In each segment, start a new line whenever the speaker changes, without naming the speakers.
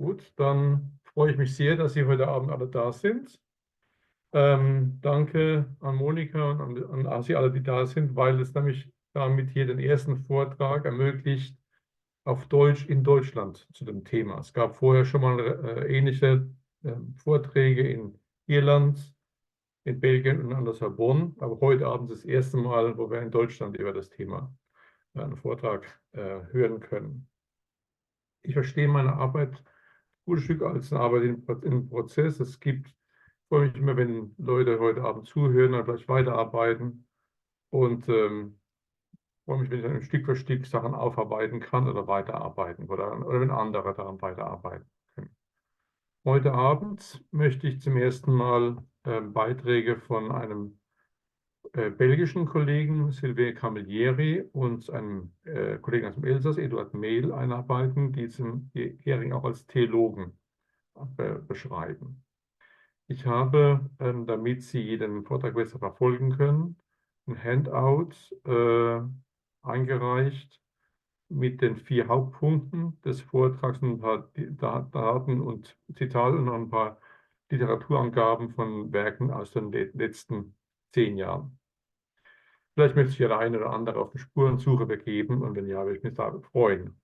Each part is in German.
Gut, dann freue ich mich sehr, dass Sie heute Abend alle da sind. Danke an Monika und an Sie alle, die da sind, weil es nämlich damit hier den ersten Vortrag ermöglicht auf Deutsch in Deutschland zu dem Thema. Es gab vorher schon mal ähnliche Vorträge in Irland, in Belgien und an der Sorbonne, aber heute Abend ist das erste Mal, wo wir in Deutschland über das Thema einen Vortrag hören können. Ich verstehe meine Arbeit ein gutes Stück als eine Arbeit im Prozess. Ich freue mich immer, wenn Leute heute Abend zuhören oder vielleicht weiterarbeiten und freue mich, wenn ich dann Stück für Stück Sachen aufarbeiten kann oder weiterarbeiten oder wenn andere daran weiterarbeiten können. Heute Abend möchte ich zum ersten Mal Beiträge von einem belgischen Kollegen, Sylvain Camilleri, und einem Kollegen aus dem Elsass, Eduard Mehl, einarbeiten, die zum Hering auch als Theologen beschreiben. Ich habe, damit Sie den Vortrag besser verfolgen können, ein Handout eingereicht mit den 4 Hauptpunkten des Vortrags, ein paar Daten und Zitate und noch ein paar Literaturangaben von Werken aus den letzten 10 Jahren. Vielleicht möchte sich der eine oder andere auf die Spurensuche begeben und wenn ja, würde ich mich darüber freuen.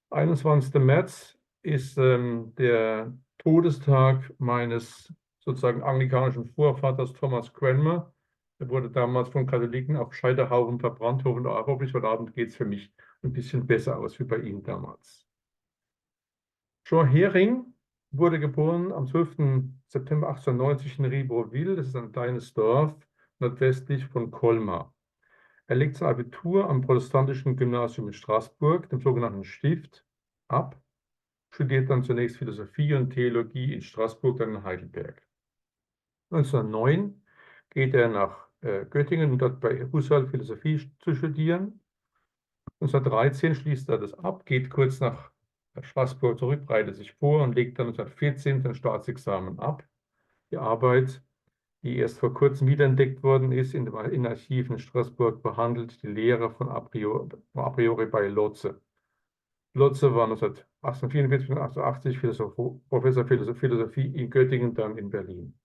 21. März ist der Todestag meines sozusagen anglikanischen Vorvaters Thomas Cranmer. Er wurde damals von Katholiken auf Scheiterhaufen verbrannt. Hoffentlich heute Abend geht es für mich ein bisschen besser aus wie bei ihm damals. Jean Hering wurde geboren am 12. September 1890 in Ribeauville. Das ist ein kleines Dorf nordwestlich von Colmar. Er legt sein Abitur am protestantischen Gymnasium in Straßburg, dem sogenannten Stift, ab, studiert dann zunächst Philosophie und Theologie in Straßburg, dann in Heidelberg. 1909 geht er nach Göttingen, um dort bei Husserl Philosophie zu studieren. 1913 schließt er das ab, geht kurz nach Straßburg zurück, bereitet sich vor und legt dann 1914 sein Staatsexamen ab. Die Arbeit, die erst vor kurzem wiederentdeckt worden ist, in Archiven in Straßburg, behandelt die Lehre von a priori bei Lotze. Lotze war 1944 bis 1980 Professor für Philosophie in Göttingen, dann in Berlin.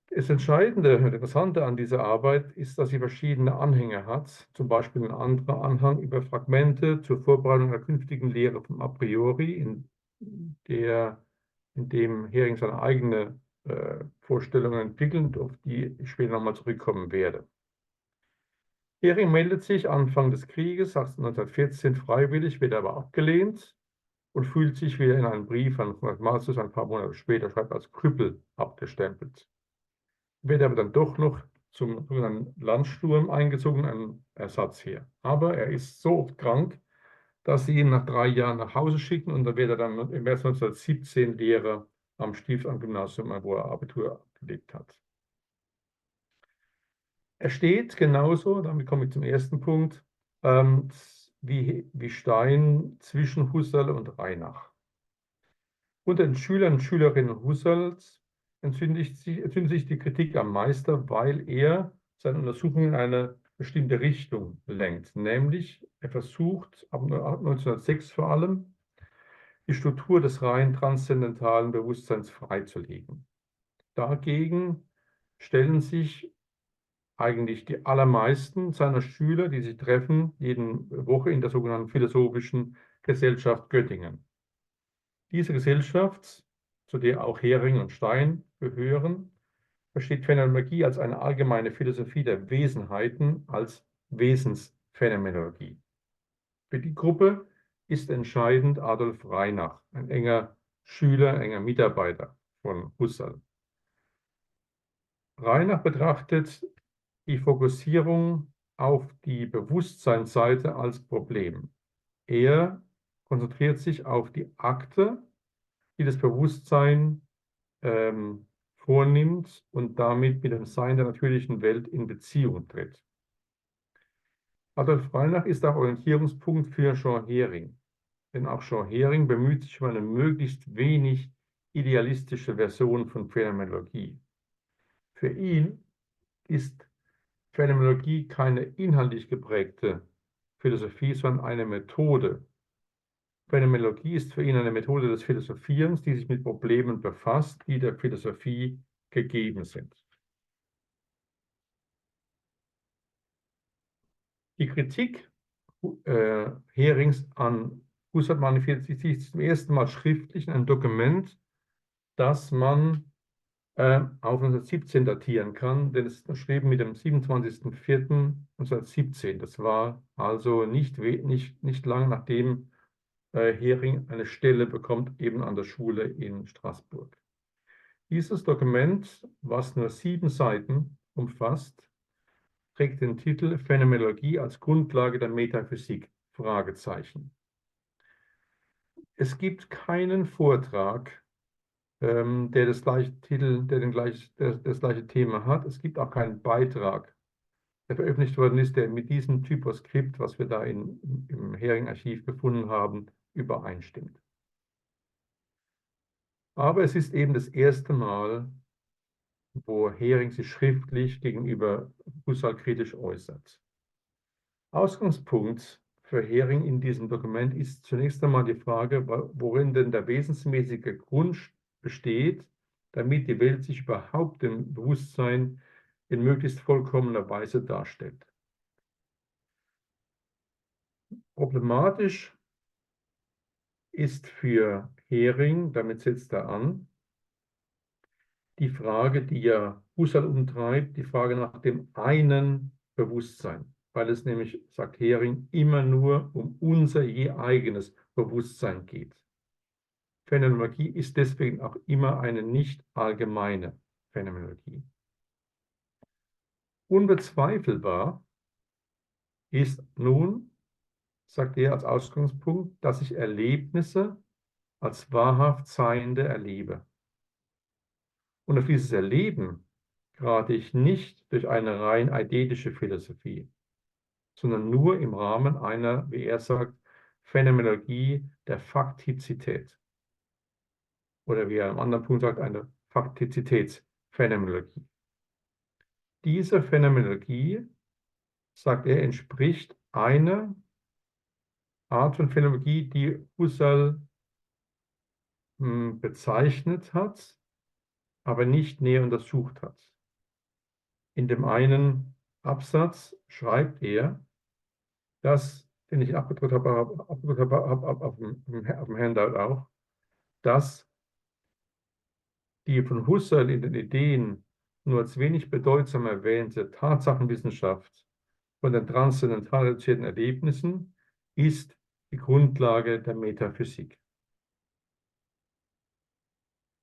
Das Entscheidende und Interessante an dieser Arbeit ist, dass sie verschiedene Anhänge hat, zum Beispiel ein anderer Anhang über Fragmente zur Vorbereitung der künftigen Lehre vom a priori, in dem Hering seine eigene Vorstellungen entwickelt, auf die ich später nochmal zurückkommen werde. Hering meldet sich Anfang des Krieges, 1914, freiwillig, wird aber abgelehnt und fühlt sich wieder in einem Brief an Malthus ein paar Monate später, schreibt als Krüppel abgestempelt. Wird aber dann doch noch zum sogenannten Landsturm eingezogen, ein Ersatzheer. Aber er ist so oft krank, dass sie ihn nach 3 Jahren nach Hause schicken und dann wird er dann im März 1917 Lehrer am Stift-Gymnasium, wo er Abitur abgelegt hat. Er steht genauso, damit komme ich zum ersten Punkt, wie Stein zwischen Husserl und Reinach. Unter den Schülern und Schülerinnen Husserls entzündet sich die Kritik am Meister, weil er seine Untersuchungen in eine bestimmte Richtung lenkt. Nämlich, er versucht, ab 1906 vor allem, die Struktur des rein transzendentalen Bewusstseins freizulegen. Dagegen stellen sich eigentlich die allermeisten seiner Schüler, die sich treffen, jede Woche in der sogenannten Philosophischen Gesellschaft Göttingen. Diese Gesellschaft, zu der auch Hering und Stein gehören, versteht Phänomenologie als eine allgemeine Philosophie der Wesenheiten, als Wesensphänomenologie. Für die Gruppe ist entscheidend Adolf Reinach, ein enger Schüler, enger Mitarbeiter von Husserl. Reinach betrachtet die Fokussierung auf die Bewusstseinsseite als Problem. Er konzentriert sich auf die Akte, die das Bewusstsein vornimmt und damit mit dem Sein der natürlichen Welt in Beziehung tritt. Adolf Reinach ist auch Orientierungspunkt für Jean Hering. Denn auch Jean Hering bemüht sich um eine möglichst wenig idealistische Version von Phänomenologie. Für ihn ist Phänomenologie keine inhaltlich geprägte Philosophie, sondern eine Methode, Phänomenologie ist für ihn eine Methode des Philosophierens, die sich mit Problemen befasst, die der Philosophie gegeben sind. Die Kritik Herings an Husserl manifestiert sich zum ersten Mal schriftlich in einem Dokument, das man auf 1917 datieren kann, denn es ist geschrieben mit dem 27.04.1917. Das war also nicht lang nachdem Hering eine Stelle bekommt, eben an der Schule in Straßburg. Dieses Dokument, was nur 7 Seiten umfasst, trägt den Titel Phänomenologie als Grundlage der Metaphysik? Fragezeichen. Es gibt keinen Vortrag, der das gleiche Titel, das gleiche Thema hat. Es gibt auch keinen Beitrag, der veröffentlicht worden ist, der mit diesem Typoskript, was wir da im Hering-Archiv gefunden haben, übereinstimmt. Aber es ist eben das erste Mal, wo Hering sich schriftlich gegenüber Husserl kritisch äußert. Ausgangspunkt für Hering in diesem Dokument ist zunächst einmal die Frage, worin denn der wesensmäßige Grund besteht, damit die Welt sich überhaupt im Bewusstsein in möglichst vollkommener Weise darstellt. Problematisch ist für Hering, damit setzt er an, die Frage, die ja Husserl umtreibt, die Frage nach dem einen Bewusstsein, weil es nämlich, sagt Hering, immer nur um unser je eigenes Bewusstsein geht. Phänomenologie ist deswegen auch immer eine nicht allgemeine Phänomenologie. Unbezweifelbar ist nun, sagt er als Ausgangspunkt, dass ich Erlebnisse als wahrhaft Seiende erlebe. Und auf dieses Erleben gerate ich nicht durch eine rein eidetische Philosophie, sondern nur im Rahmen einer, wie er sagt, Phänomenologie der Faktizität. Oder wie er am anderen Punkt sagt, eine Faktizitätsphänomenologie. Diese Phänomenologie, sagt er, entspricht einer Art von Phänomenologie, die Husserl bezeichnet hat, aber nicht näher untersucht hat. In dem einen Absatz schreibt er, dass, den ich abgedruckt habe auf dem Handout auch, dass die von Husserl in den Ideen nur als wenig bedeutsam erwähnte Tatsachenwissenschaft von den transzendental reduzierten Erlebnissen ist die Grundlage der Metaphysik.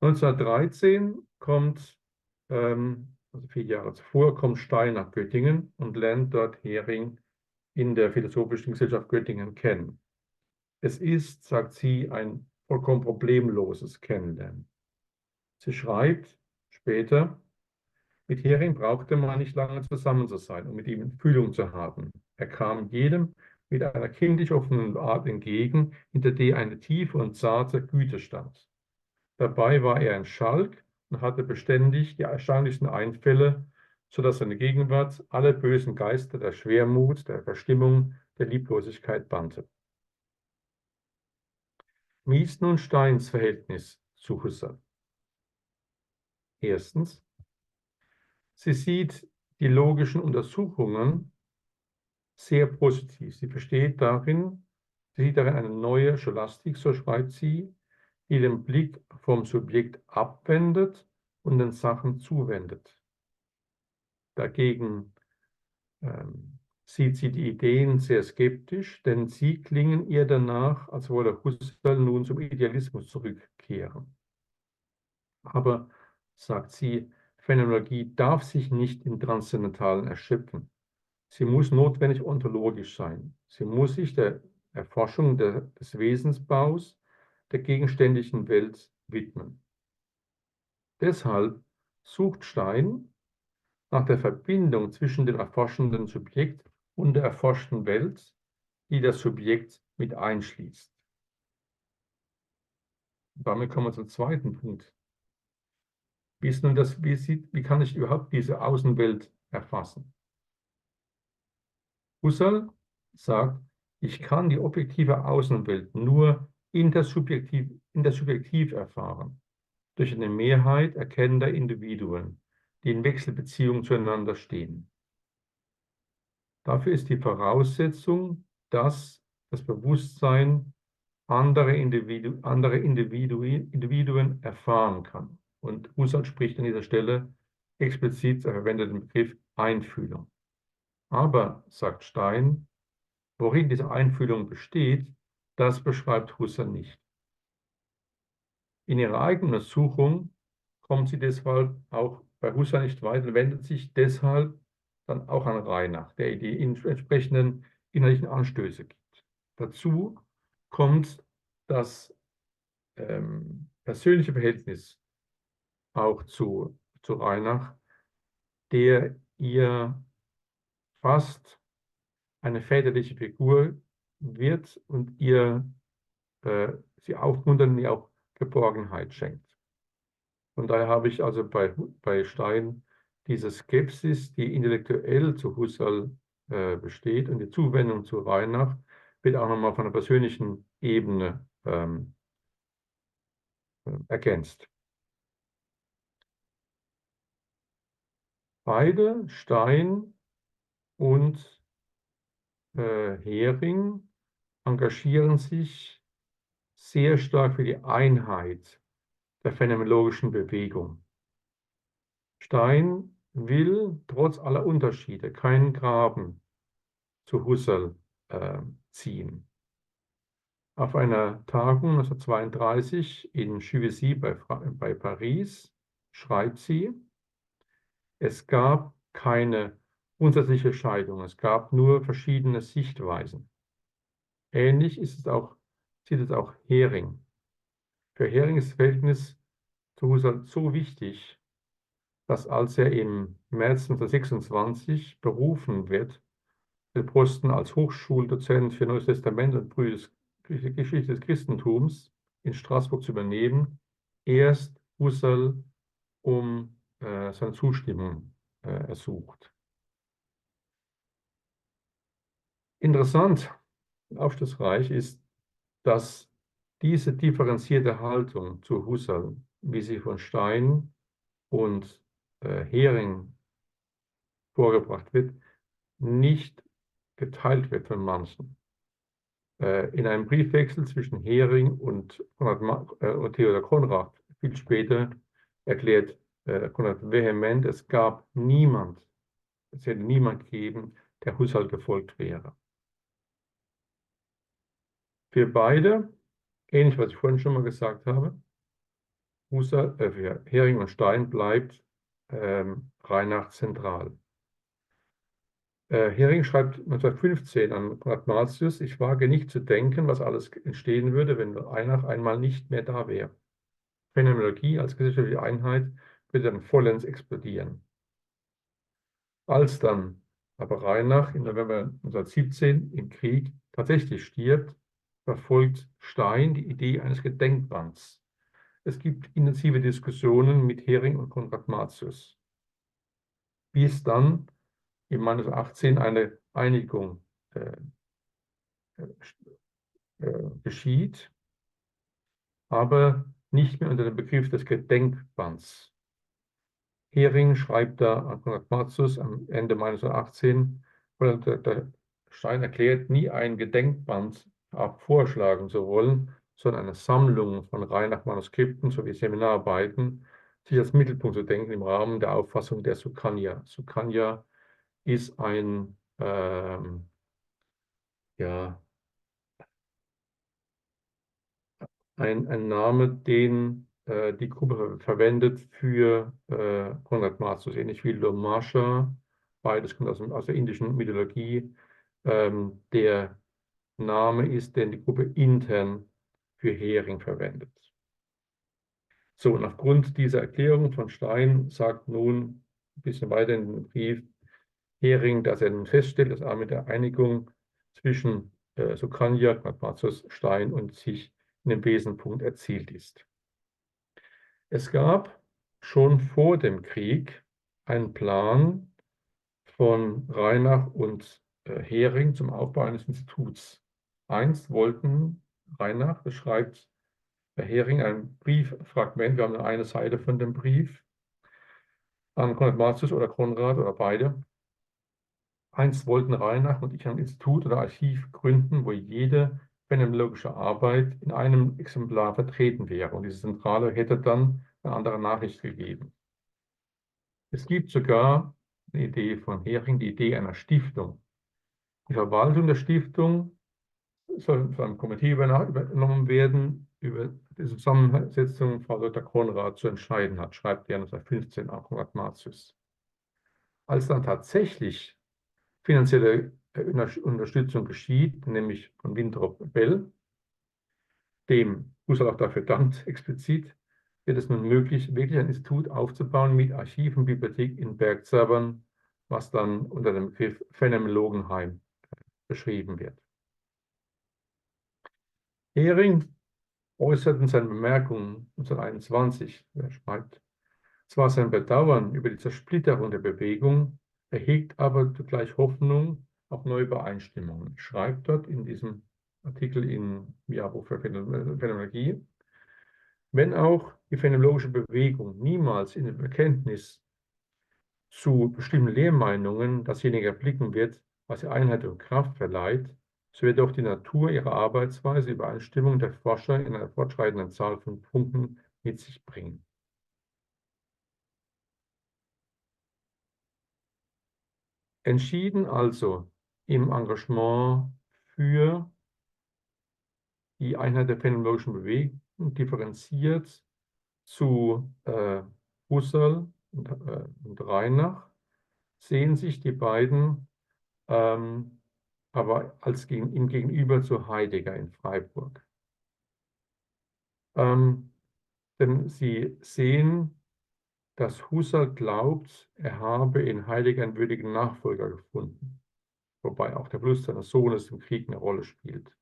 1913 kommt, also 4 Jahre zuvor, kommt Stein nach Göttingen und lernt dort Hering in der Philosophischen Gesellschaft Göttingen kennen. Es ist, sagt sie, ein vollkommen problemloses Kennenlernen. Sie schreibt später, mit Hering brauchte man nicht lange zusammen zu sein, um mit ihm Fühlung zu haben. Er kam jedem mit einer kindisch offenen Art entgegen, hinter der eine tiefe und zarte Güte stand. Dabei war er ein Schalk und hatte beständig die erstaunlichsten Einfälle, sodass seine Gegenwart alle bösen Geister der Schwermut, der Verstimmung, der Lieblosigkeit bannte. Wie ist nun Steins Verhältnis zu Husserl? Erstens, sie sieht die logischen Untersuchungen sehr positiv. Sie sieht darin eine neue Scholastik, so schreibt sie, die den Blick vom Subjekt abwendet und den Sachen zuwendet. Dagegen sieht sie die Ideen sehr skeptisch, denn sie klingen ihr danach, als wolle Husserl nun zum Idealismus zurückkehren. Aber, sagt sie, Phänomenologie darf sich nicht im Transzendentalen erschöpfen. Sie muss notwendig ontologisch sein. Sie muss sich der Erforschung des Wesensbaus der gegenständlichen Welt widmen. Deshalb sucht Stein nach der Verbindung zwischen dem erforschenden Subjekt und der erforschten Welt, die das Subjekt mit einschließt. Damit kommen wir zum zweiten Punkt. Wie kann ich überhaupt diese Außenwelt erfassen? Husserl sagt, ich kann die objektive Außenwelt nur intersubjektiv erfahren, durch eine Mehrheit erkennender Individuen, die in Wechselbeziehung zueinander stehen. Dafür ist die Voraussetzung, dass das Bewusstsein andere Individuen erfahren kann. Und Husserl spricht an dieser Stelle explizit, er verwendet den Begriff Einfühlung. Aber, sagt Stein, worin diese Einfühlung besteht, das beschreibt Husserl nicht. In ihrer eigenen Untersuchung kommt sie deshalb auch bei Husserl nicht weiter und wendet sich deshalb dann auch an Reinach, der die entsprechenden innerlichen Anstöße gibt. Dazu kommt das persönliche Verhältnis auch zu Reinach, der ihr fast eine väterliche Figur wird und sie aufmuntert und ihr auch Geborgenheit schenkt. Von daher habe ich also bei Stein diese Skepsis, die intellektuell zu Husserl besteht, und die Zuwendung zu Reinach wird auch nochmal von der persönlichen Ebene ergänzt. Beide, Stein und Hering, engagieren sich sehr stark für die Einheit der phänomenologischen Bewegung. Stein will trotz aller Unterschiede keinen Graben zu Husserl ziehen. Auf einer Tagung 1932 in Juvisy bei Paris schreibt sie, es gab keine grundsätzliche Scheidung, es gab nur verschiedene Sichtweisen. Ähnlich sieht es auch Hering. Für Hering ist das Verhältnis zu Husserl so wichtig, dass als er im März 1926 berufen wird, den Posten als Hochschuldozent für Neues Testament und Geschichte des Christentums in Straßburg zu übernehmen, erst Husserl um seine Zustimmung ersucht. Interessant, aufschlussreich ist, dass diese differenzierte Haltung zu Husserl, wie sie von Stein und Hering vorgebracht wird, nicht geteilt wird von manchen. In einem Briefwechsel zwischen Hering und Theodor Konrad, viel später, erklärt Konrad vehement, es hätte niemand gegeben, der Husserl gefolgt wäre. Für beide, ähnlich was ich vorhin schon mal gesagt habe, für Hering und Stein bleibt Reinach zentral. Hering schreibt 1915 an Konrad Martius, ich wage nicht zu denken, was alles entstehen würde, wenn Reinach einmal nicht mehr da wäre. Phänomenologie als gesellschaftliche Einheit würde dann vollends explodieren. Als dann aber Reinach im November 1917 im Krieg tatsächlich stirbt, verfolgt Stein die Idee eines Gedenkbands. Es gibt intensive Diskussionen mit Hering und Konrad Martius, bis dann im Mai 1918 eine Einigung geschieht, aber nicht mehr unter dem Begriff des Gedenkbands. Hering schreibt da an Konrad Martius am Ende Mai 1918, der Stein erklärt, nie ein Gedenkband vorschlagen zu wollen, sondern eine Sammlung von Reinach-Manuskripten sowie Seminararbeiten, sich als Mittelpunkt zu denken im Rahmen der Auffassung der Sukanya. Sukanya ist ein Name, den die Gruppe verwendet für Konrad Martius, ähnlich wie Lomasha, beides kommt aus der indischen Mythologie. Der Name ist, den die Gruppe intern für Hering verwendet. So, und aufgrund dieser Erklärung von Stein sagt nun ein bisschen weiter in dem Brief Hering, dass er nun feststellt, dass er mit der Einigung zwischen Sukanya, Konrad Martius, Stein und sich in dem Wesenpunkt erzielt ist. Es gab schon vor dem Krieg einen Plan von Reinach und Hering zum Aufbau eines Instituts. Einst wollten Reinach. Das schreibt der Hering ein Brieffragment. Wir haben nur eine Seite von dem Brief an Konrad Martius oder Konrad oder beide. Einst wollten Reinach und ich ein Institut oder Archiv gründen, wo jede phänomenologische Arbeit in einem Exemplar vertreten wäre. Und diese Zentrale hätte dann eine andere Nachricht gegeben. Es gibt sogar eine Idee von Hering, die Idee einer Stiftung. Die Verwaltung der Stiftung soll von einem Komitee übernommen werden, über die Zusammensetzung Frau Dr. Konrad zu entscheiden hat, schreibt er 1915 an Konrad Martius. Als dann tatsächlich finanzielle Unterstützung geschieht, nämlich von Winthrop Bell, dem Husserl auch dafür dankt, explizit, wird es nun möglich, wirklich ein Institut aufzubauen mit Archiv und Bibliothek in Bergzabern, was dann unter dem Begriff Phänomenologenheim beschrieben wird. Hering äußert in seinen Bemerkungen 1921, er schreibt, zwar sein Bedauern über die Zersplitterung der Bewegung, er hegt aber zugleich Hoffnung auf neue Übereinstimmungen. Er schreibt dort in diesem Artikel im Jahrbuch für Phänomenologie, wenn auch die phänomenologische Bewegung niemals in dem Bekenntnis zu bestimmten Lehrmeinungen dasjenige erblicken wird, was ihr Einheit und Kraft verleiht, so wird doch die Natur ihrer Arbeitsweise Übereinstimmung der Forscher in einer fortschreitenden Zahl von Punkten mit sich bringen. Entschieden also im Engagement für die Einheit der phänomenologischen Bewegung, differenziert zu Husserl und Reinach, sehen sich die beiden aber im Gegenüber zu Heidegger in Freiburg. Denn sie sehen, dass Husserl glaubt, er habe in Heidegger einen würdigen Nachfolger gefunden, wobei auch der Verlust seines Sohnes im Krieg eine Rolle spielt.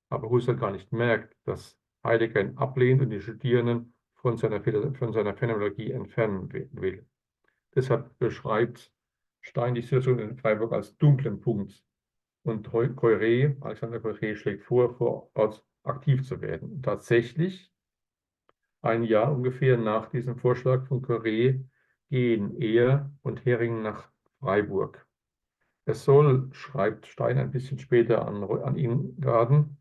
Aber Husserl gar nicht merkt, dass Heidegger ihn ablehnt und die Studierenden von seiner Phänomenologie entfernen will. Deshalb beschreibt Stein die Situation in Freiburg als dunklen Punkt. Und Alexander Koyré schlägt vor Ort aktiv zu werden. Und tatsächlich, ein Jahr ungefähr nach diesem Vorschlag von Koyré, gehen er und Hering nach Freiburg. Es soll, schreibt Stein ein bisschen später an Ingarden,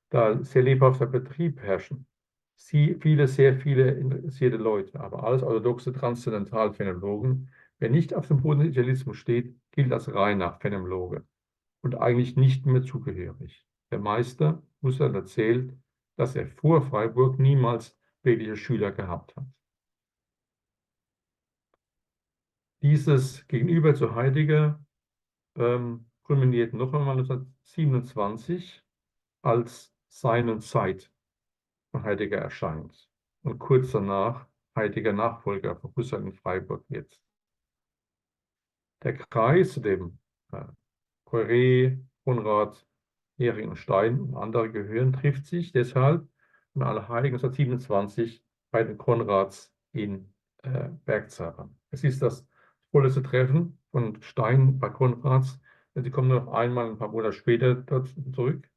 da sehr lebhafter Betrieb herrschen. Sehr viele interessierte Leute, aber alles orthodoxe Transzendentalphänomenologen. Wer nicht auf dem Boden des Idealismus steht, gilt als reiner Phänomenologe und eigentlich nicht mehr zugehörig. Der Meister Husserl erzählt, dass er vor Freiburg niemals wirkliche Schüler gehabt hat. Dieses Gegenüber zu Heidegger kulminiert noch einmal 1927, als Sein und Zeit von Heidegger erscheint und kurz danach Heidegger Nachfolger von Husserl in Freiburg wird. Der Kreis, zu dem Koyré, Konrad, Hering und Stein und andere gehören, trifft sich deshalb an Allerheiligen 1927 bei den Konrads in Bergzabern. Es ist das vorletzte Treffen von Stein bei Konrads. Sie kommen nur noch einmal ein paar Monate später dort zurück.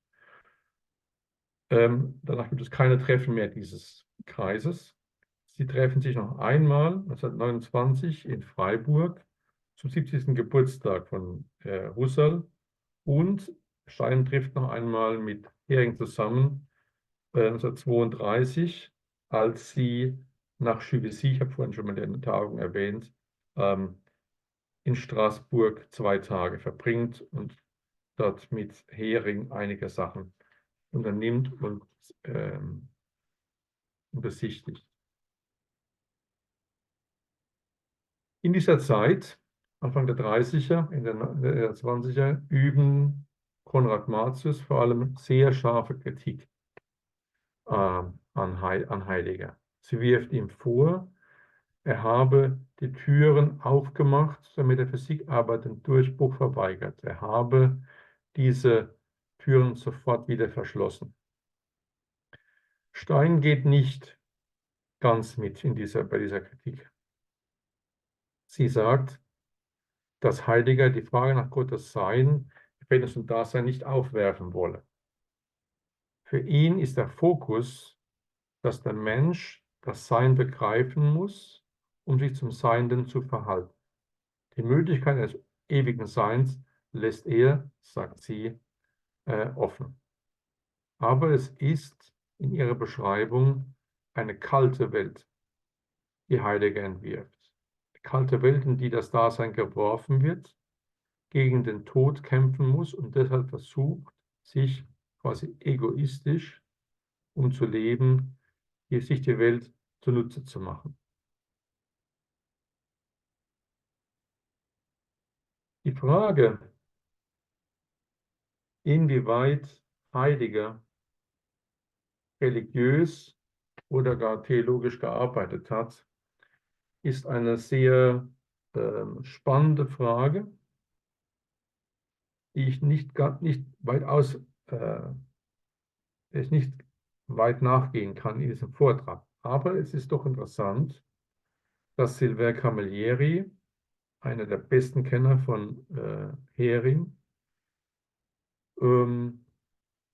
Danach gibt es keine Treffen mehr dieses Kreises. Sie treffen sich noch einmal 1929 in Freiburg zum 70. Geburtstag von Husserl und Stein trifft noch einmal mit Hering zusammen 1932, als sie nach Juvisy, ich habe vorhin schon mal die Tagung erwähnt, in Straßburg 2 Tage verbringt und dort mit Hering einige Sachen unternimmt und besichtigt. In dieser Zeit, Anfang der 30er, in der 20er, üben Konrad Martius vor allem sehr scharfe Kritik an Heidegger. Sie wirft ihm vor, er habe die Türen aufgemacht zur Metaphysik-Arbeit den Durchbruch verweigert. Er habe diese Türen sofort wieder verschlossen. Stein geht nicht ganz mit bei dieser Kritik. Sie sagt, dass Heidegger die Frage nach Gottes Sein, Erkenntnis und Dasein nicht aufwerfen wolle. Für ihn ist der Fokus, dass der Mensch das Sein begreifen muss, um sich zum Seienden zu verhalten. Die Möglichkeit eines ewigen Seins lässt er, sagt sie, offen. Aber es ist in ihrer Beschreibung eine kalte Welt, die Heidegger entwirft. Eine kalte Welt, in die das Dasein geworfen wird, gegen den Tod kämpfen muss und deshalb versucht, sich quasi egoistisch, um zu leben, sich die Welt zunutze zu machen. Die Frage, inwieweit Heidegger religiös oder gar theologisch gearbeitet hat, ist eine sehr spannende Frage, die ich nicht weit nachgehen kann in diesem Vortrag. Aber es ist doch interessant, dass Silver Camilleri, einer der besten Kenner von Hering,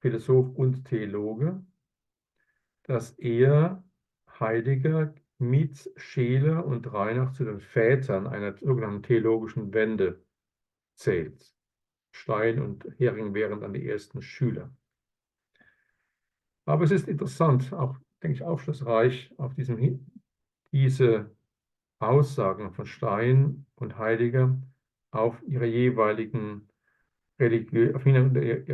Philosoph und Theologe, dass er Heidegger mit Scheler und Reinach zu den Vätern einer sogenannten theologischen Wende zählt. Stein und Hering wären dann die ersten Schüler. Aber es ist interessant, auch, denke ich, aufschlussreich, auf diese Aussagen von Stein und Heidegger auf ihre jeweiligen religiösen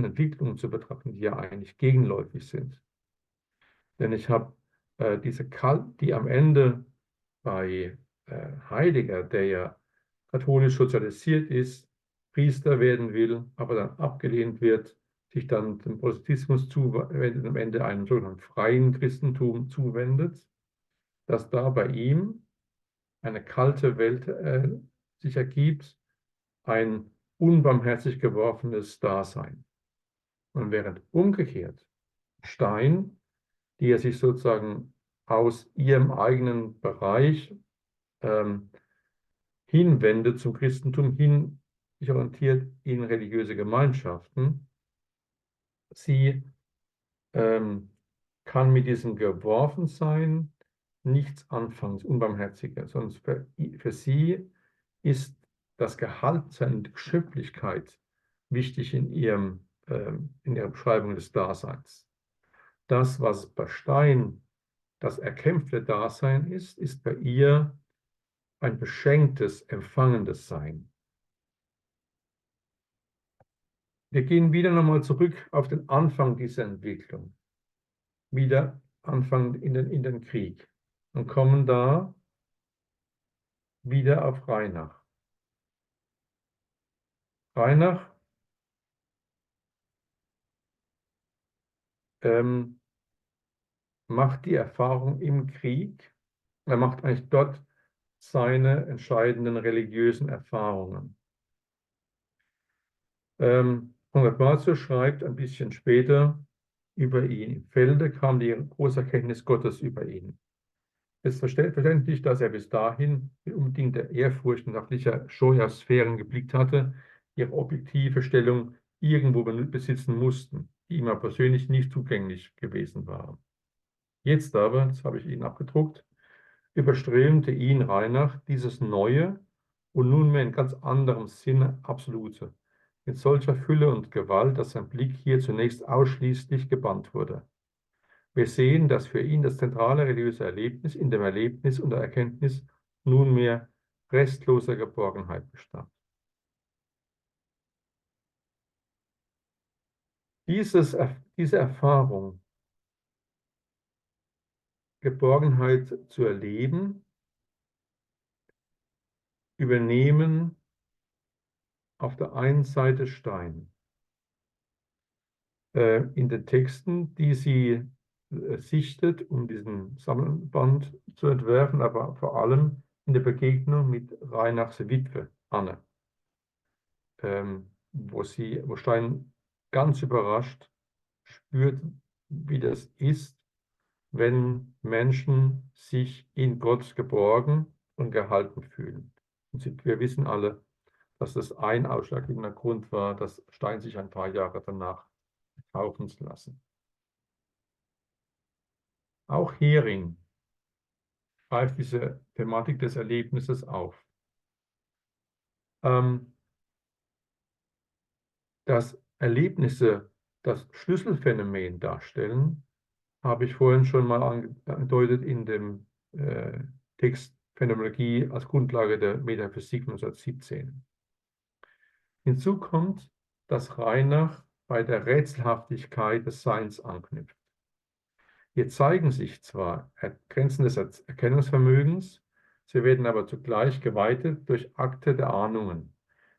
Entwicklungen zu betrachten, die ja eigentlich gegenläufig sind. Denn ich habe die am Ende bei Heidegger, der ja katholisch sozialisiert ist, Priester werden will, aber dann abgelehnt wird, sich dann dem Protestantismus zuwendet und am Ende einem sogenannten freien Christentum zuwendet, dass da bei ihm eine kalte Welt sich ergibt, ein unbarmherzig geworfenes Dasein. Und während umgekehrt Stein, die er sich sozusagen aus ihrem eigenen Bereich hinwendet zum Christentum, sich orientiert in religiöse Gemeinschaften, sie kann mit diesem Geworfensein nichts anfangen, das Unbarmherzige, sondern für sie ist das Gehaltsein und die Geschöpflichkeit wichtig in ihrer Beschreibung des Daseins. Das, was bei Stein das erkämpfte Dasein ist, ist bei ihr ein beschenktes, empfangendes Sein. Wir gehen wieder nochmal zurück auf den Anfang dieser Entwicklung. Wieder Anfang in den Krieg. Und kommen da wieder auf Reinach. Reinach macht die Erfahrung im Krieg, er macht eigentlich dort seine entscheidenden religiösen Erfahrungen. Konrad Marzer schreibt ein bisschen später über ihn. Im Felde kam die große Erkenntnis Gottes über ihn. Es ist verständlich, dass er bis dahin mit unbedingter Ehrfurcht nach licher Scheuersphären geblickt hatte, ihre objektive Stellung irgendwo besitzen mussten, die ihm persönlich nicht zugänglich gewesen waren. Jetzt aber, das habe ich Ihnen abgedruckt, überströmte ihn Reinach dieses neue und nunmehr in ganz anderem Sinne absolute, mit solcher Fülle und Gewalt, dass sein Blick hier zunächst ausschließlich gebannt wurde. Wir sehen, dass für ihn das zentrale religiöse Erlebnis in dem Erlebnis und der Erkenntnis nunmehr restloser Geborgenheit bestand. Diese Erfahrung, Geborgenheit zu erleben, übernehmen auf der einen Seite Stein. In den Texten, die sie sichtet, um diesen Sammelband zu entwerfen, aber vor allem in der Begegnung mit Reinachs Witwe, Anne, wo Stein ganz überrascht spürt, wie das ist, wenn Menschen sich in Gott geborgen und gehalten fühlen. Und wir wissen alle, dass das ein ausschlaggebender Grund war, dass Stein sich ein paar Jahre danach tauchen zu lassen. Auch Hering greift diese Thematik des Erlebnisses auf. Dass Erlebnisse das Schlüsselphänomen darstellen, habe ich vorhin schon mal angedeutet in dem Text Phänomenologie als Grundlage der Metaphysik 1917. Hinzu kommt, dass Reinach bei der Rätselhaftigkeit des Seins anknüpft. Hier zeigen sich zwar Grenzen des Erkennungsvermögens, sie werden aber zugleich geweitet durch Akte der Ahnungen,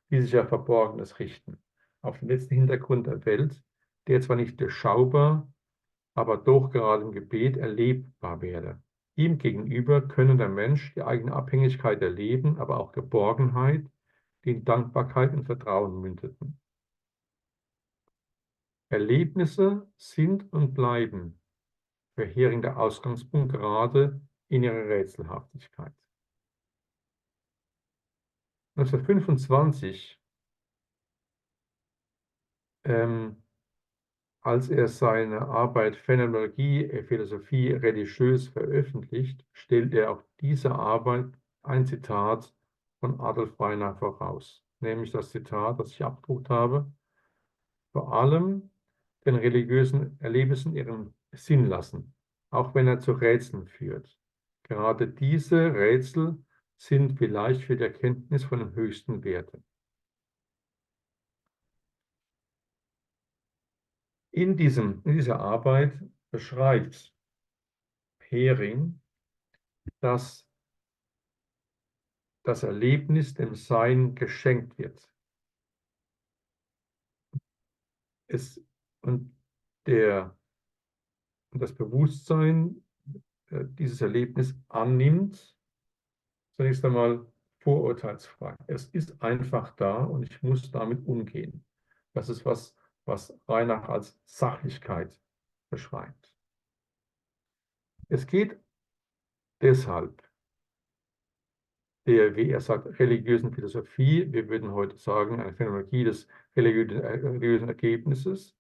die sich auf Verborgenes richten, auf den letzten Hintergrund der Welt, der zwar nicht durchschaubar, aber doch gerade im Gebet erlebbar werde. Ihm gegenüber könne der Mensch die eigene Abhängigkeit erleben, aber auch Geborgenheit, die in Dankbarkeit und Vertrauen mündeten. Erlebnisse sind und bleiben für Hering der Ausgangspunkt gerade in ihrer Rätselhaftigkeit. 1925, als er seine Arbeit Phänomenologie et Philosophie religieuse veröffentlicht, stellt er auf diese Arbeit ein Zitat von Adolf Reinach voraus, nämlich das Zitat, das ich abgedruckt habe: Vor allem den religiösen Erlebnissen ihren Sinn lassen, auch wenn er zu Rätseln führt. Gerade diese Rätsel sind vielleicht für die Erkenntnis von dem höchsten Werte. In dieser Arbeit beschreibt Hering, dass das Erlebnis dem Sein geschenkt wird. Und das Bewusstsein dieses Erlebnis annimmt, zunächst einmal vorurteilsfrei. Es ist einfach da und ich muss damit umgehen. Das ist was Reinach als Sachlichkeit beschreibt. Es geht deshalb der, wie er sagt, religiösen Philosophie, wir würden heute sagen, eine Phänomenologie des religiösen Erlebnisses.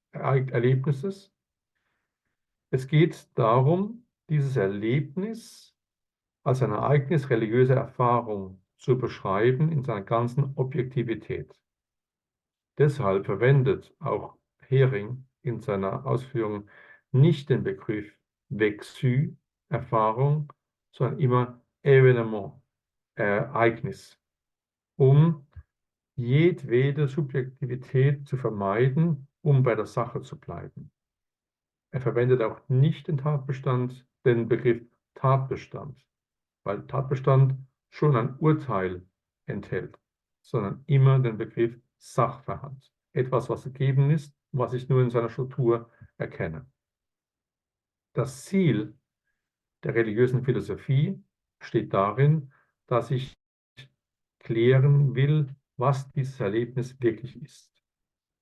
Es geht darum, dieses Erlebnis als ein Ereignis religiöser Erfahrung zu beschreiben in seiner ganzen Objektivität. Deshalb verwendet auch Hering in seiner Ausführung nicht den Begriff Vécu, Erfahrung, sondern immer Événement, Ereignis, um jedwede Subjektivität zu vermeiden, um bei der Sache zu bleiben. Er verwendet auch nicht den Begriff Tatbestand, weil Tatbestand schon ein Urteil enthält, sondern immer den Begriff Sachverhalt. Etwas, was gegeben ist, was ich nur in seiner Struktur erkenne. Das Ziel der religiösen Philosophie steht darin, dass ich klären will, was dieses Erlebnis wirklich ist.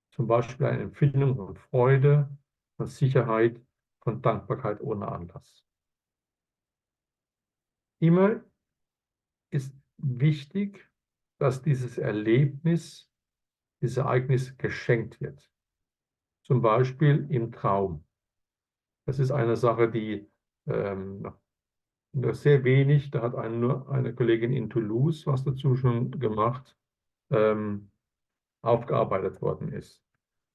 Zum Beispiel eine Empfindung von Freude, von Sicherheit, von Dankbarkeit ohne Anlass. Immer ist wichtig, dass dieses Erlebnis, dieses Ereignis geschenkt wird. Zum Beispiel im Traum. Das ist eine Sache, die nur sehr wenig, da hat nur eine Kollegin in Toulouse was dazu schon gemacht, aufgearbeitet worden ist.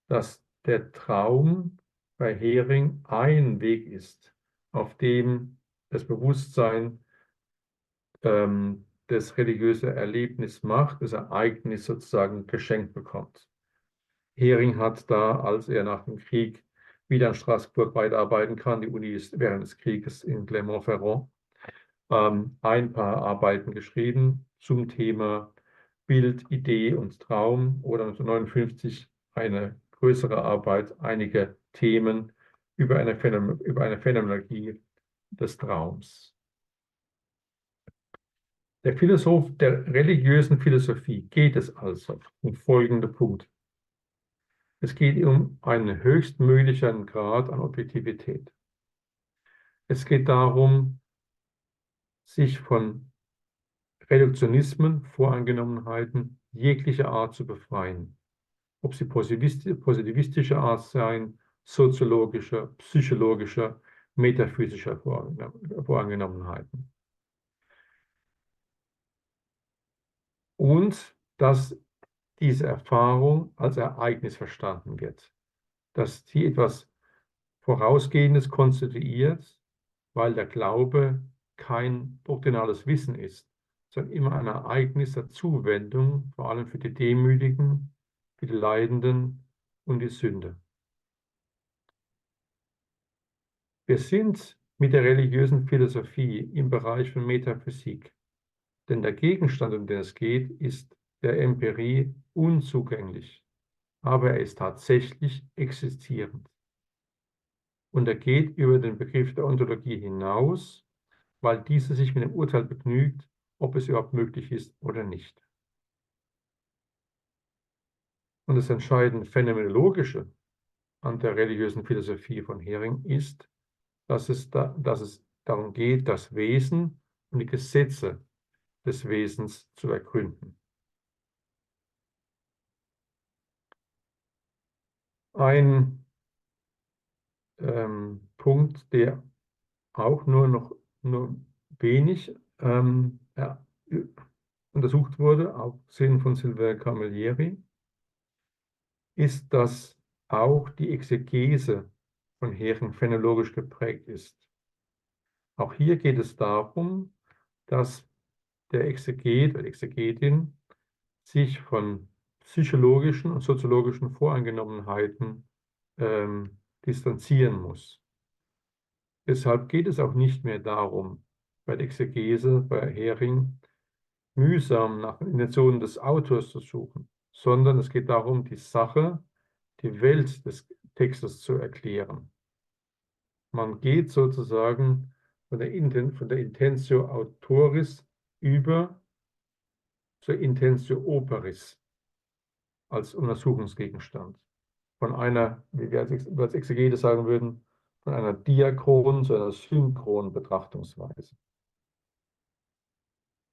Dass der Traum bei Hering ein Weg ist, auf dem das Bewusstsein das religiöse Erlebnis macht, das Ereignis sozusagen geschenkt bekommt. Hering hat da, als er nach dem Krieg wieder in Straßburg weiterarbeiten kann, die Uni ist während des Krieges in Clermont-Ferrand, ein paar Arbeiten geschrieben zum Thema Bild, Idee und Traum, oder 1959 eine größere Arbeit, einige Themen über eine Phänomenologie des Traums. Der Philosoph der religiösen Philosophie geht es also um folgende Punkte. Es geht um einen höchstmöglichen Grad an Objektivität. Es geht darum, sich von Reduktionismen, Voreingenommenheiten jeglicher Art zu befreien. Ob sie positivistischer Art seien soziologischer, psychologischer, metaphysischer Voreingenommenheiten. Und dass diese Erfahrung als Ereignis verstanden wird, dass sie etwas Vorausgehendes konstituiert, weil der Glaube kein doktrinales Wissen ist, sondern immer ein Ereignis der Zuwendung, vor allem für die Demütigen, für die Leidenden und die Sünder. Wir sind mit der religiösen Philosophie im Bereich von Metaphysik, denn der Gegenstand, um den es geht, ist der Empirie unzugänglich, aber er ist tatsächlich existierend. Und er geht über den Begriff der Ontologie hinaus, weil diese sich mit dem Urteil begnügt, ob es überhaupt möglich ist oder nicht. Und das entscheidend Phänomenologische an der religiösen Philosophie von Hering ist, dass es darum geht, das Wesen und die Gesetze des Wesens zu ergründen. Ein Punkt, der auch nur wenig untersucht wurde, abgesehen von Silvio Camilleri, ist, dass auch die Exegese von Hering phänomenologisch geprägt ist. Auch hier geht es darum, dass der Exeget oder Exegetin sich von psychologischen und soziologischen Voreingenommenheiten distanzieren muss. Deshalb geht es auch nicht mehr darum, bei der Exegese, bei Hering, mühsam nach den Intentionen des Autors zu suchen, sondern es geht darum, die Sache, die Welt des Textes zu erklären. Man geht sozusagen von der Intentio Autoris über zur Intentio Operis als Untersuchungsgegenstand. Von einer, wie wir als Exegete sagen würden, von einer diachronen zu einer synchronen Betrachtungsweise.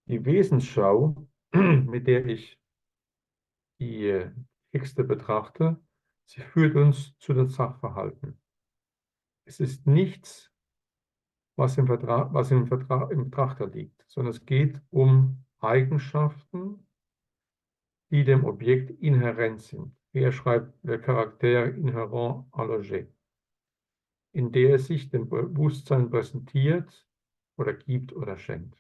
Die Wesensschau, mit der ich die Texte betrachte, sie führt uns zu den Sachverhalten. Es ist nichts, was im Betrachter liegt, sondern es geht um Eigenschaften, die dem Objekt inhärent sind. Er schreibt le caractère inhérent à l'objet, in der es sich dem Bewusstsein präsentiert oder gibt oder schenkt.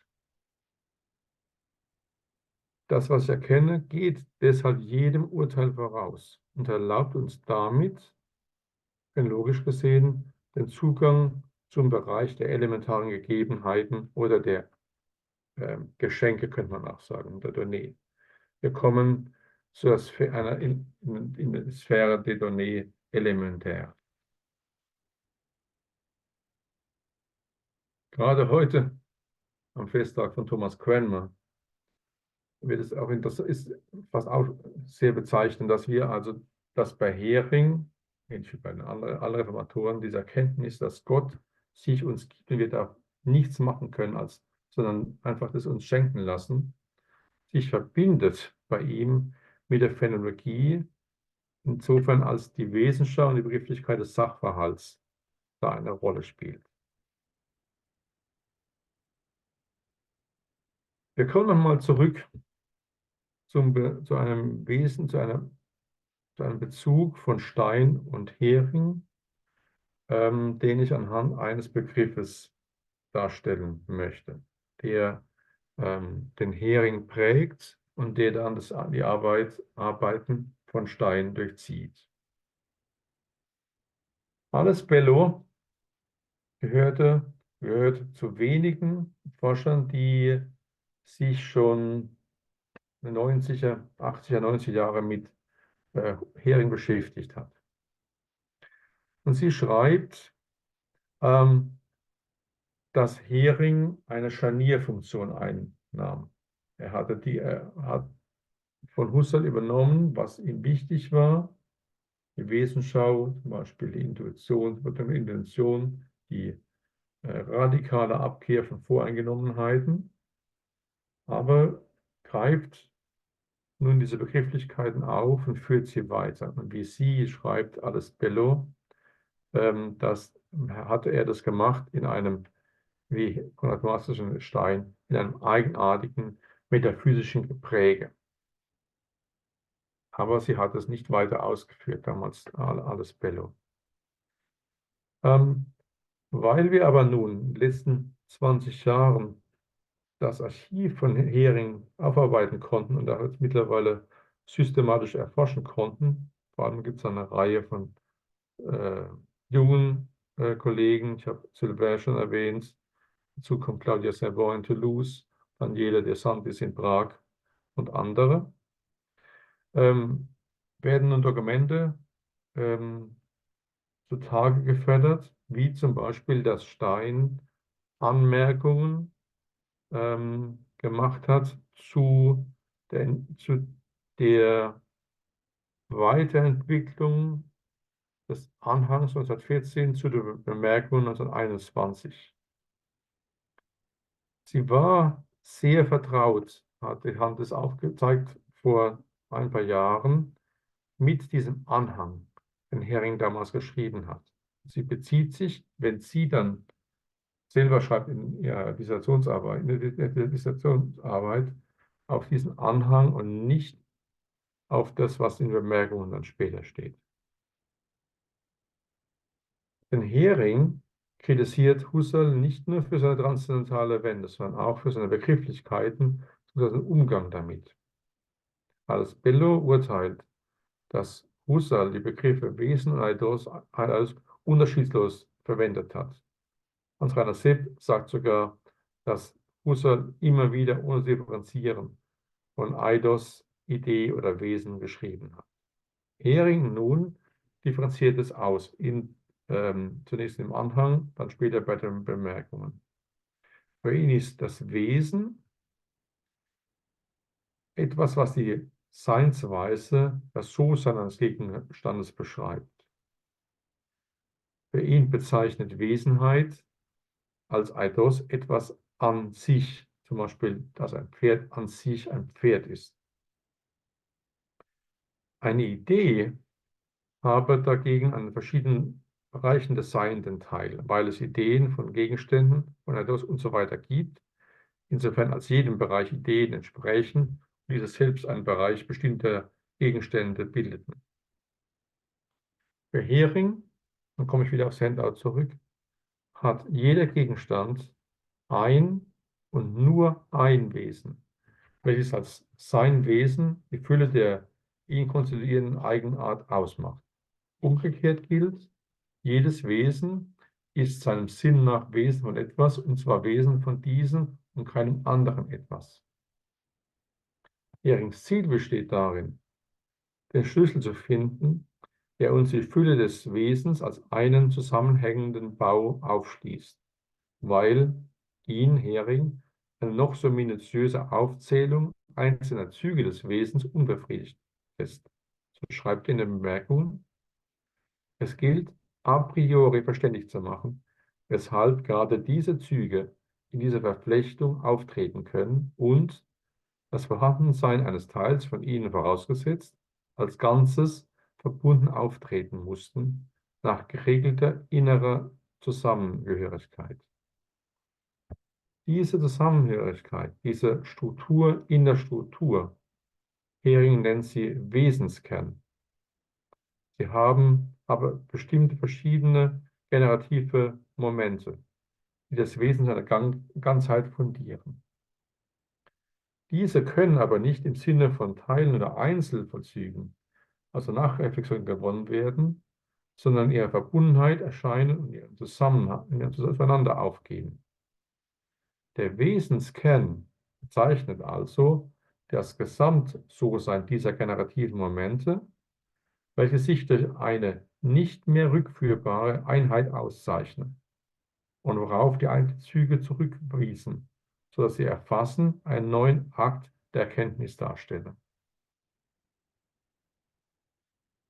Das, was ich erkenne, geht deshalb jedem Urteil voraus und erlaubt uns damit, logisch gesehen, den Zugang zum Bereich der elementaren Gegebenheiten oder der Geschenke, könnte man auch sagen, der Données. Wir kommen zur Sphäre, in der Sphäre der Données elementär. Gerade heute, am Festtag von Thomas Cranmer, wird es auch interessant, ist fast auch sehr bezeichnend, dass wir also das bei Hering, ähnlich wie bei den anderen Reformatoren, diese Erkenntnis, dass Gott sich uns gibt und wir da nichts machen können, sondern einfach das uns schenken lassen, sich verbindet bei ihm mit der Phänomenologie, insofern als die Wesensschau und die Begrifflichkeit des Sachverhalts da eine Rolle spielt. Wir kommen nochmal zurück zu einem Wesen, zu einem Bezug von Stein und Hering, den ich anhand eines Begriffes darstellen möchte, der den Hering prägt und der dann die Arbeiten von Stein durchzieht. Alles Bello gehört zu wenigen Forschern, die sich schon 90er, 80er, 90er Jahre mit Hering beschäftigt hat. Und sie schreibt, dass Hering eine Scharnierfunktion einnahm. Er hat von Husserl übernommen, was ihm wichtig war, die Wesensschau, zum Beispiel die Intention, die radikale Abkehr von Voreingenommenheiten, aber greift nun diese Begrifflichkeiten auf und führt sie weiter. Und wie sie schreibt Alles Bello, hatte er das gemacht in einem, wie Konrad Masterson Stein, in einem eigenartigen metaphysischen Gepräge. Aber sie hat es nicht weiter ausgeführt, damals alles Bello. Weil wir aber nun in den letzten 20 Jahren das Archiv von Hering aufarbeiten konnten und auch jetzt mittlerweile systematisch erforschen konnten, vor allem gibt es eine Reihe von jungen Kollegen, ich habe Sylvain schon erwähnt, dazu kommt Claudia Servon in Toulouse, Daniele De Santis in Prag und andere, werden nun Dokumente zutage gefördert, wie zum Beispiel, dass Stein Anmerkungen gemacht hat zu der Weiterentwicklung des Anhangs 1914 zu den Bemerkungen 1921. Sie war sehr vertraut, hatte Hand es aufgezeigt vor ein paar Jahren, mit diesem Anhang, den Hering damals geschrieben hat. Sie bezieht sich, wenn sie dann selber schreibt in ihrer Dissertationsarbeit, auf diesen Anhang und nicht auf das, was in Bemerkungen dann später steht. Den Hering kritisiert Husserl nicht nur für seine transzendentale Wende, sondern auch für seine Begrifflichkeiten und seinen Umgang damit. Als Bello urteilt, dass Husserl die Begriffe Wesen und Eidos unterschiedslos verwendet hat. Hans-Rainer Sepp sagt sogar, dass Husserl immer wieder ohne Differenzieren von Eidos, Idee oder Wesen geschrieben hat. Hering nun differenziert es aus, zunächst im Anhang, dann später bei den Bemerkungen. Für ihn ist das Wesen etwas, was die Seinsweise, das So-Sein eines Gegenstandes beschreibt. Für ihn bezeichnet Wesenheit als Eidos etwas an sich, zum Beispiel, dass ein Pferd an sich ein Pferd ist. Eine Idee habe dagegen an verschiedenen Bereichen des Seienden teil, weil es Ideen von Gegenständen, von Eidos und so weiter gibt, insofern als jedem Bereich Ideen entsprechen und diese selbst einen Bereich bestimmter Gegenstände bildeten. Für Hering, dann komme ich wieder aufs Handout zurück, hat jeder Gegenstand ein und nur ein Wesen, welches als sein Wesen die Fülle der ihn konstituierenden Eigenart ausmacht. Umgekehrt gilt, jedes Wesen ist seinem Sinn nach Wesen von etwas, und zwar Wesen von diesem und keinem anderen etwas. Herings Ziel besteht darin, den Schlüssel zu finden, der uns die Fülle des Wesens als einen zusammenhängenden Bau aufschließt, weil ihn, Hering, eine noch so minutiöse Aufzählung einzelner Züge des Wesens unbefriedigt ist. So schreibt er in den Bemerkungen: Es gilt, a priori verständlich zu machen, weshalb gerade diese Züge in dieser Verflechtung auftreten können und das Vorhandensein eines Teils von ihnen vorausgesetzt, als Ganzes verbunden auftreten mussten, nach geregelter innerer Zusammengehörigkeit. Diese Zusammenhörigkeit, diese Struktur in der Struktur, Hering nennt sie Wesenskern. Sie haben aber bestimmte verschiedene generative Momente, die das Wesen seiner Ganzheit fundieren. Diese können aber nicht im Sinne von Teilen oder Einzelvollzügen, also Nachreflexion, gewonnen werden, sondern in ihrer Verbundenheit erscheinen und in ihrem Zusammeneinander aufgehen. Der Wesenskern bezeichnet also das Gesamtso-Sein dieser generativen Momente, welche sich durch eine nicht mehr rückführbare Einheit auszeichnen und worauf die Einzüge zurückwiesen, sodass sie erfassen einen neuen Akt der Erkenntnis darstellen.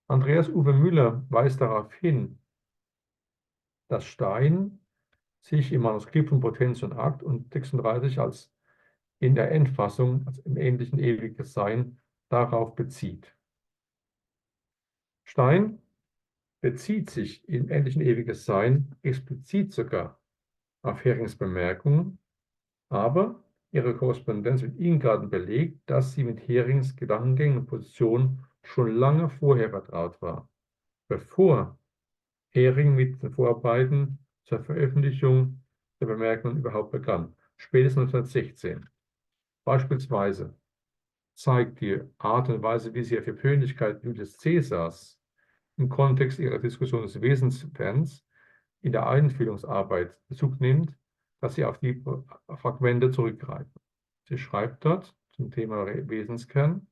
Andreas Uwe Müller weist darauf hin, dass Stein sich im Manuskript von Potenz und Akt und 36 als in der Endfassung, als im endlichen ewiges Sein, darauf bezieht. Stein bezieht sich im endlichen ewiges Sein explizit sogar auf Herings Bemerkungen, aber ihre Korrespondenz mit Ingarden belegt, dass sie mit Herings Gedankengängen und Positionen schon lange vorher vertraut war, bevor Hering mit den Vorarbeiten zur Veröffentlichung der Bemerkungen überhaupt begann, spätestens 1916. Beispielsweise zeigt die Art und Weise, wie sie auf die Persönlichkeit Julius Caesars im Kontext ihrer Diskussion des Wesenskerns in der Einfühlungsarbeit Bezug nimmt, dass sie auf die Fragmente zurückgreifen. Sie schreibt dort zum Thema Wesenskern: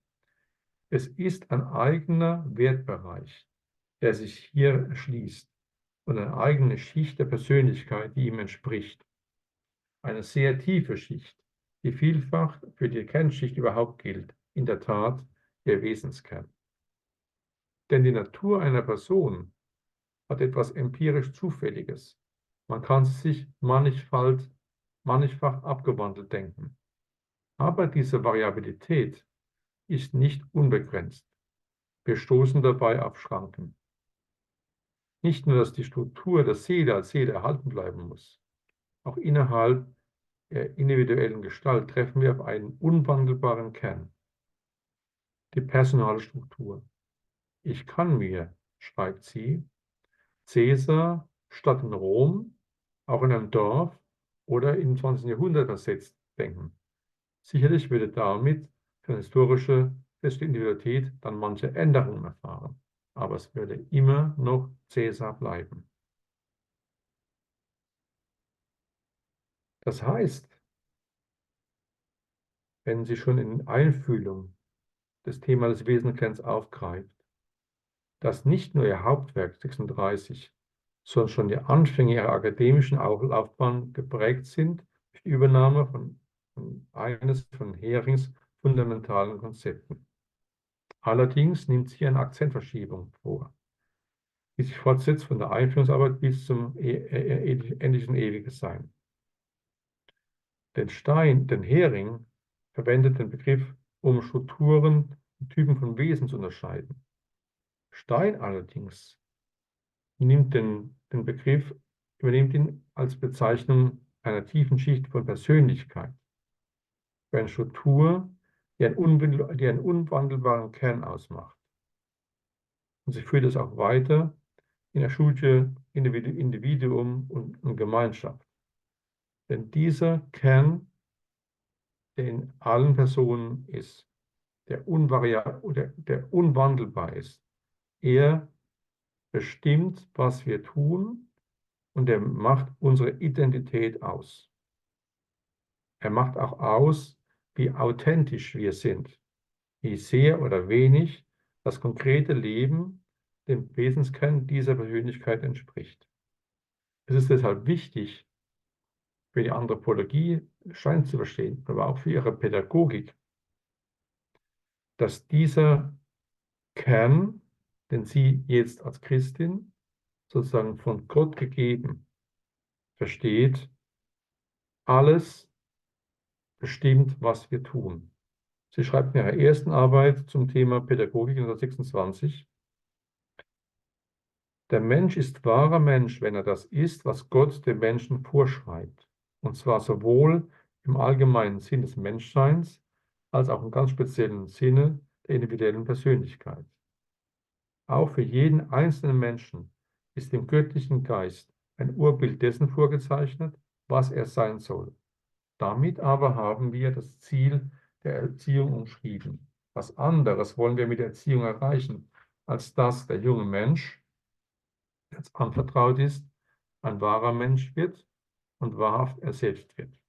Es ist ein eigener Wertbereich, der sich hier erschließt, und eine eigene Schicht der Persönlichkeit, die ihm entspricht. Eine sehr tiefe Schicht, die vielfach für die Kernschicht überhaupt gilt, in der Tat der Wesenskern. Denn die Natur einer Person hat etwas empirisch Zufälliges. Man kann sie sich mannigfach abgewandelt denken. Aber diese Variabilität ist nicht unbegrenzt. Wir stoßen dabei auf Schranken. Nicht nur, dass die Struktur der Seele als Seele erhalten bleiben muss, auch innerhalb der individuellen Gestalt treffen wir auf einen unwandelbaren Kern, die personale Struktur. Ich kann mir, schreibt sie, Caesar statt in Rom, auch in einem Dorf oder im 20. Jahrhundert ersetzt denken. Sicherlich würde damit für eine historische feste Individualität dann manche Änderungen erfahren, aber es würde immer noch Caesar bleiben. Das heißt, wenn sie schon in Einfühlung das Thema des Wesenkerns aufgreift, dass nicht nur ihr Hauptwerk 36, sondern schon die Anfänge ihrer akademischen Laufbahn geprägt sind durch die Übernahme von eines von Herings fundamentalen Konzepten. Allerdings nimmt sie eine Akzentverschiebung vor, die sich fortsetzt von der Einführungsarbeit bis zum endlichen ewiges Sein. Den Hering verwendet den Begriff, um Strukturen und Typen von Wesen zu unterscheiden. Stein allerdings übernimmt ihn als Bezeichnung einer tiefen Schicht von Persönlichkeit, für eine Struktur, die einen unwandelbaren Kern ausmacht. Und sie führt es auch weiter in der Studie Individuum und Gemeinschaft. Denn dieser Kern, der in allen Personen ist, der unwandelbar ist, er bestimmt, was wir tun, und er macht unsere Identität aus. Er macht auch aus, wie authentisch wir sind, wie sehr oder wenig das konkrete Leben dem Wesenskern dieser Persönlichkeit entspricht. Es ist deshalb wichtig, für die Anthropologie scheint zu verstehen, aber auch für ihre Pädagogik, dass dieser Kern, den sie jetzt als Christin sozusagen von Gott gegeben versteht, alles bestimmt, was wir tun. Sie schreibt in ihrer ersten Arbeit zum Thema Pädagogik 1926: Der Mensch ist wahrer Mensch, wenn er das ist, was Gott dem Menschen vorschreibt. Und zwar sowohl im allgemeinen Sinn des Menschseins, als auch im ganz speziellen Sinne der individuellen Persönlichkeit. Auch für jeden einzelnen Menschen ist im göttlichen Geist ein Urbild dessen vorgezeichnet, was er sein soll. Damit aber haben wir das Ziel der Erziehung umschrieben. Was anderes wollen wir mit der Erziehung erreichen, als dass der junge Mensch, der uns anvertraut ist, ein wahrer Mensch wird und wahrhaft er selbst wird.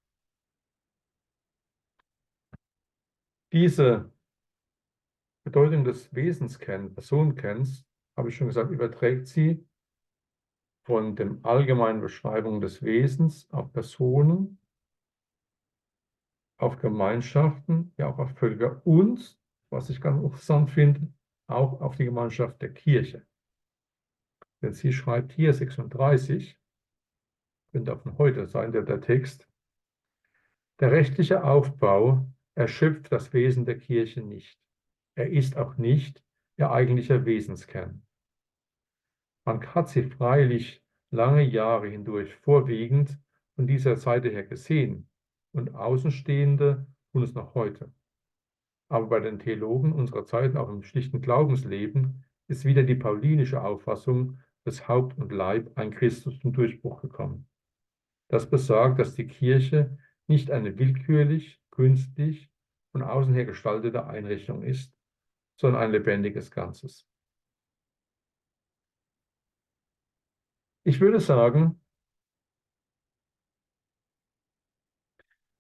Diese Bedeutung des Wesenskerns, Personenkerns, habe ich schon gesagt, überträgt sie von den allgemeinen Beschreibungen des Wesens auf Personen, auf Gemeinschaften, ja auch auf Völker und, was ich ganz interessant finde, auch auf die Gemeinschaft der Kirche. Denn sie schreibt hier 36, könnte auch von heute sein, der Text: Der rechtliche Aufbau erschöpft das Wesen der Kirche nicht. Er ist auch nicht ihr eigentlicher Wesenskern. Man hat sie freilich lange Jahre hindurch vorwiegend von dieser Seite her gesehen und Außenstehende tun es noch heute. Aber bei den Theologen unserer Zeit, auch im schlichten Glaubensleben, ist wieder die paulinische Auffassung, dass Haupt und Leib ein Christus zum Durchbruch gekommen. Das besagt, dass die Kirche nicht eine willkürlich, künstlich von außen her gestaltete Einrichtung ist, sondern ein lebendiges Ganzes. Ich würde sagen,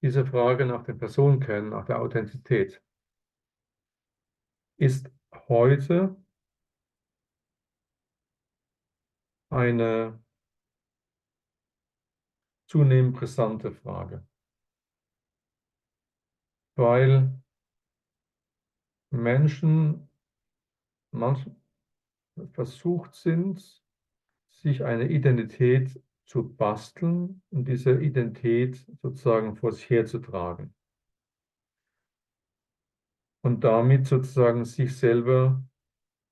diese Frage nach den Personenkernen, nach der Authentizität, ist heute eine zunehmend brisante Frage, weil Menschen manchmal versucht sind, sich eine Identität zu basteln und diese Identität sozusagen vor sich herzutragen und damit sozusagen sich selber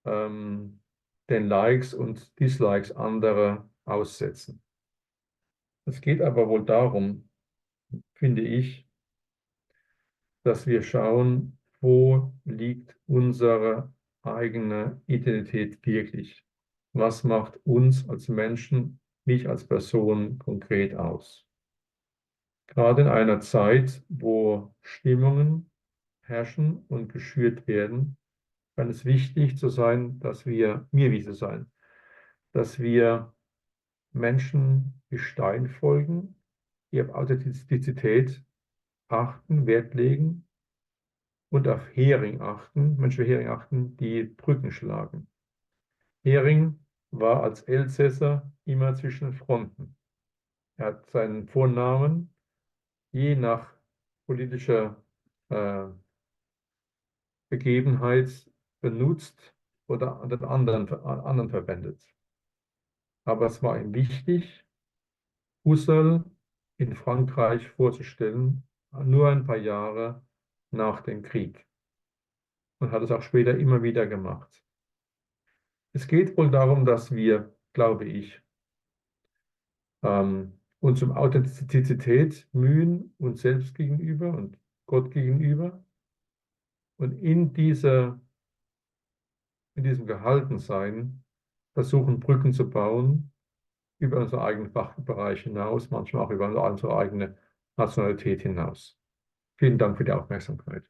den Likes und Dislikes anderer aussetzen. Es geht aber wohl darum, finde ich, dass wir schauen, wo liegt unsere eigene Identität wirklich? Was macht uns als Menschen, mich als Person konkret aus? Gerade in einer Zeit, wo Stimmungen herrschen und geschürt werden, kann es wichtig zu sein, dass wir, mir wichtig sein, dass wir Menschen wie Stein folgen, die auf Authentizität achten, Wert legen und auf Hering achten, Menschen wie Hering achten, die Brücken schlagen. Hering war als Elsässer immer zwischen den Fronten. Er hat seinen Vornamen je nach politischer äh, Begebenheit benutzt oder an den anderen verwendet. Aber es war ihm wichtig, Husserl in Frankreich vorzustellen, nur ein paar Jahre nach dem Krieg. Und hat es auch später immer wieder gemacht. Es geht wohl darum, dass wir, glaube ich, uns um Authentizität mühen, uns selbst gegenüber und Gott gegenüber. Und in diesem Gehaltensein versuchen, Brücken zu bauen über unseren eigenen Fachbereich hinaus, manchmal auch über unsere eigene Nationalität hinaus. Vielen Dank für die Aufmerksamkeit.